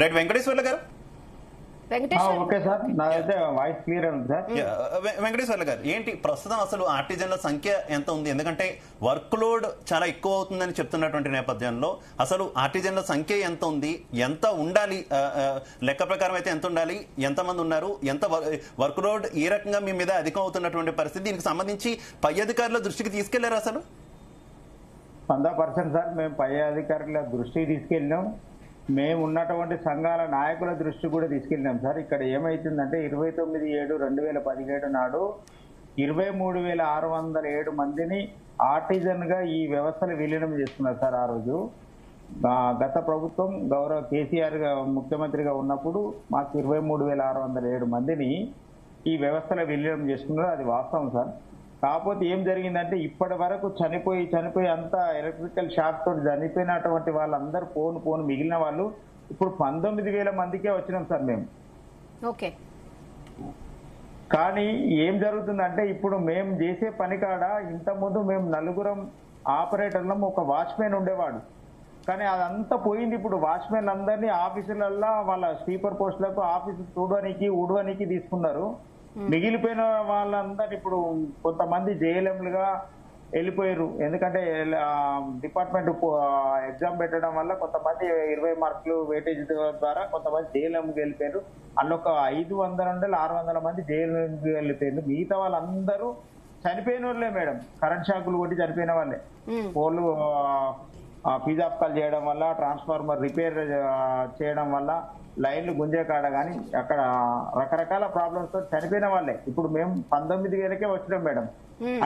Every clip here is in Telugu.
రైట్, వెంకటేశ్వర్ల గారు. ఓకే సార్, నాదైతే వాయిస్ క్లియర్ ఉంది సార్. వెంకటేశ్వర్ల గారు, ఏంటి ప్రస్తుతం అసలు ఆర్టిజన్ల సంఖ్య ఎంత ఉంది? ఎందుకంటే వర్క్ లోడ్ చాలా ఎక్కువ అవుతుందని చెప్తున్నటువంటి నేపథ్యంలో అసలు ఆర్టిజన్ల సంఖ్య ఎంత ఉంది, ఎంత ఉండాలి, లెక్క ప్రకారం అయితే ఎంత ఉండాలి, ఎంతమంది ఉన్నారు, ఎంత వర్క్ లోడ్ ఏ రకంగా మీ మీద అధికం అవుతున్నటువంటి పరిస్థితి, దీనికి సంబంధించి పై అధికారుల దృష్టికి తీసుకెళ్లారు అసలు? 100% సార్, మేము పై అధికారుల దృష్టికి తీసుకెళ్ళినాం. మేము ఉన్నటువంటి సంఘాల నాయకుల దృష్టి కూడా తీసుకెళ్ళినాం సార్. ఇక్కడ ఏమైతుందంటే 29/7/2017 నాడు 23,607 మందిని ఆర్టిజన్ గా ఈ వ్యవస్థలు విలీనం చేస్తున్నారు సార్. ఆ రోజు గత ప్రభుత్వం గౌరవ కేసీఆర్ ముఖ్యమంత్రిగా ఉన్నప్పుడు మాకు 23,607 మందిని ఈ వ్యవస్థలో విలీనం చేసుకున్నారు. అది వాస్తవం సార్. కాకపోతే ఏం జరిగిందంటే ఇప్పటి వరకు చనిపోయి అంతా ఎలక్ట్రికల్ షాక్ తోటి చనిపోయినటువంటి వాళ్ళందరూ పోను మిగిలిన వాళ్ళు ఇప్పుడు 19,000 మందికే వచ్చినాం సార్ మేము. ఓకే. కానీ ఏం జరుగుతుందంటే ఇప్పుడు మేము చేసే పని కాడ ఇంతకుముందు మేము 4 ఆపరేటర్లం, ఒక వాచ్మెన్ ఉండేవాడు. కానీ అదంతా పోయింది. ఇప్పుడు వాచ్మెన్ అందరినీ ఆఫీసులల్లో వాళ్ళ స్లీపర్ పోస్టులకు ఆఫీసు చూడడానికి ఊడడానికి తీసుకున్నారు. మిగిలిపోయిన వాళ్ళందరూ ఇప్పుడు కొంతమంది జేఎల్ఎంలుగా వెళ్ళిపోయారు. ఎందుకంటే డిపార్ట్మెంట్ ఎగ్జామ్ పెట్టడం వల్ల కొంతమంది 20 మార్కులు వెయిటేజ్ ద్వారా కొంతమంది జేఎల్ఎంకి వెళ్ళిపోయారు. అందులో ఒక 500 నుండి 600 మంది జేఎల్ఎంకి వెళ్ళిపోయారు. మిగతా వాళ్ళందరూ చనిపోయిన వాళ్ళే మేడం, కరెంట్ షాకులు కొట్టి చనిపోయిన వాళ్ళే. పోలు ఫీజ్ ఆఫ్ కాల్ చేయడం వల్ల, ట్రాన్స్ఫార్మర్ రిపేర్ చేయడం వల్ల, లైన్లు గుంజే కాడ కానీ అక్కడ రకరకాల ప్రాబ్లమ్స్ తో చనిపోయిన వాళ్ళే. ఇప్పుడు మేము 19,000కే వచ్చినాం మేడం.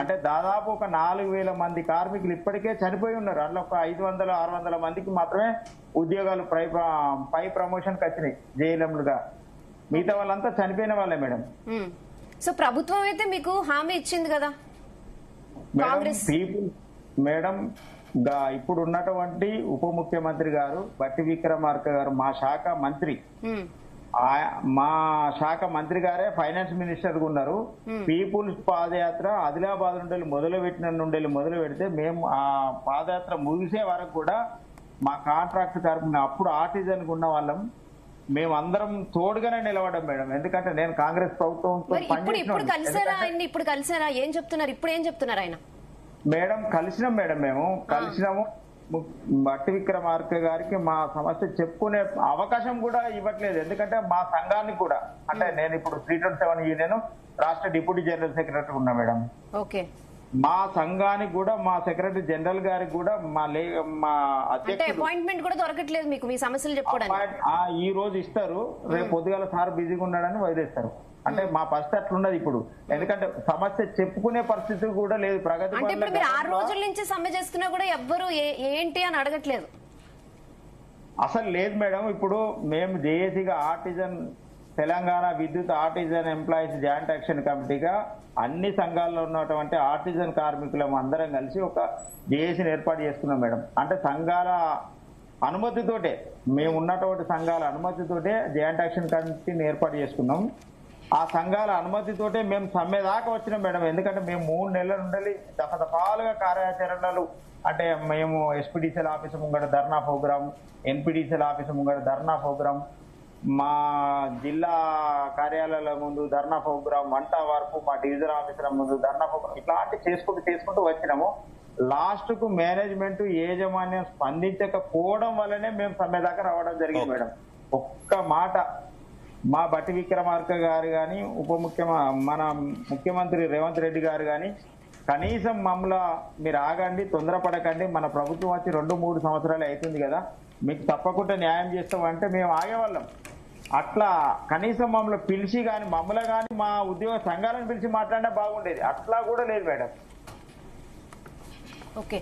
అంటే దాదాపు ఒక 4,000 మంది కార్మికులు ఇప్పటికే చనిపోయి ఉన్నారు. అందులో ఒక 500-600 మందికి మాత్రమే ఉద్యోగాలు పై ప్రమోషన్కి వచ్చినాయి జేఎల్ఎంలుగా. మిగతా వాళ్ళంతా చనిపోయిన వాళ్ళే మేడం. సో ప్రభుత్వం అయితే మీకు హామీ ఇచ్చింది కదా మేడం. ఇప్పుడు ఉన్నటువంటి ఉప ముఖ్యమంత్రి గారు బట్టి విక్రమార్క గారు, మా శాఖ మంత్రి, మా శాఖ మంత్రి గారే ఫైనాన్స్ మినిస్టర్ గా ఉన్నారు. పీపుల్స్ పాదయాత్ర ఆదిలాబాద్ నుండి మొదలు పెడితే మేము ఆ పాదయాత్ర ముగిసే వరకు కూడా మా కాంట్రాక్ట్ కార్మికులు అప్పుడు ఆర్టిజన్ ఉన్న వాళ్ళం మేమందరం తోడుగానే నిలబడ్డాం మేడం. ఎందుకంటే నేను కాంగ్రెస్ ప్రభుత్వం ఇప్పుడు కలిసారా? ఏం చెప్తున్నారు? ఇప్పుడు ఏం చెప్తున్నారు ఆయన? మేడం కలిసినాం మేడం, మేము కలిసినాము. బట్టి విక్రమార్క గారికి మా సమస్య చెప్పుకునే అవకాశం కూడా ఇవ్వట్లేదు. ఎందుకంటే మా సంఘానికి కూడా, అంటే నేను ఇప్పుడు 327 యూనియన్ రాష్ట్ర డిప్యూటీ జనరల్ సెక్రటరీ ఉన్నా మేడం. ఓకే. మా సంఘానికి కూడా, మా సెక్రటరీ జనరల్ గారికి కూడా, మా అధ్యక్షుడు అపాయింట్మెంట్ కూడా దొరకట్లేదు మీకు మీ సమస్యలు చెప్పుకోవడానికి. ఈ రోజు ఇస్తారు, రేపు పొద్దుగాల సార్ బిజీగా ఉన్నాడని వదిలేస్తారు. అంటే మా పరిస్థితి అట్లున్నది ఇప్పుడు. ఎందుకంటే సమస్య చెప్పుకునే పరిస్థితి కూడా లేదు. ప్రగతి అంటే ఇప్పుడు మీరు 6 రోజుల నుంచి సమ్మె చేస్తున్నా కూడా ఎవ్వరు ఏంటి అని అడగట్లేదు అసలు లేదు మేడం. ఇప్పుడు మేము జేఏసీగా ఆర్టిజన్ తెలంగాణ విద్యుత్ ఆర్టిజన్ ఎంప్లాయీస్ జాయింట్ యాక్షన్ కమిటీగా అన్ని సంఘాల్లో ఉన్నటువంటి ఆర్టిజన్ కార్మికులం అందరం కలిసి ఒక జేఏసీని ఏర్పాటు చేసుకున్నాం మేడం. అంటే సంఘాల అనుమతితోటే, మేము ఉన్నటువంటి సంఘాల అనుమతితోటే జాయింట్ యాక్షన్ కమిటీని ఏర్పాటు చేసుకున్నాం. ఆ సంఘాల అనుమతితోటే మేము సమ్మె దాకా వచ్చినాం మేడం. ఎందుకంటే మేము 3 నెలల నుండి దఫాలుగా కార్యాచరణలు, అంటే మేము ఎస్పీడీసీఎల్ ఆఫీసు ముంగడ ధర్నా ప్రోగ్రాం, ఎన్పీడీసీఎల్ ఆఫీసు ముంగడ ధర్నా ప్రోగ్రాం, మా జిల్లా కార్యాలయాల ముందు ధర్నా ప్రోగ్రాం, వంట వరకు మా డివిజన్ ఆఫీసుల ముందు ధర్నా ప్రోగ్రాం, ఇట్లాంటి చేసుకుంటూ వచ్చినాము. లాస్ట్ కు మేనేజ్మెంట్ యాజమాన్యం స్పందించకపోవడం వల్లనే మేము సమ్మె దాకా రావడం జరిగింది మేడం. ఒక్క మాట మా బట్టి విక్రమార్క గారు కానీ మన ముఖ్యమంత్రి రేవంత్ రెడ్డి గారు కానీ కనీసం మమ్మల్ని మీరు ఆగండి, తొందరపడకండి, మన ప్రభుత్వం వచ్చి 2-3 సంవత్సరాలు అవుతుంది కదా, మీకు తప్పకుండా న్యాయం చేస్తామంటే మేము ఆగేవాళ్ళం. అట్లా కనీసం మమ్మల్ని పిలిచి కానీ, మమ్మల్ని కానీ మా ఉద్యోగ సంఘాలను పిలిచి మాట్లాడినా బాగుండేది. అట్లా కూడా లేదు మేడం. ఓకే.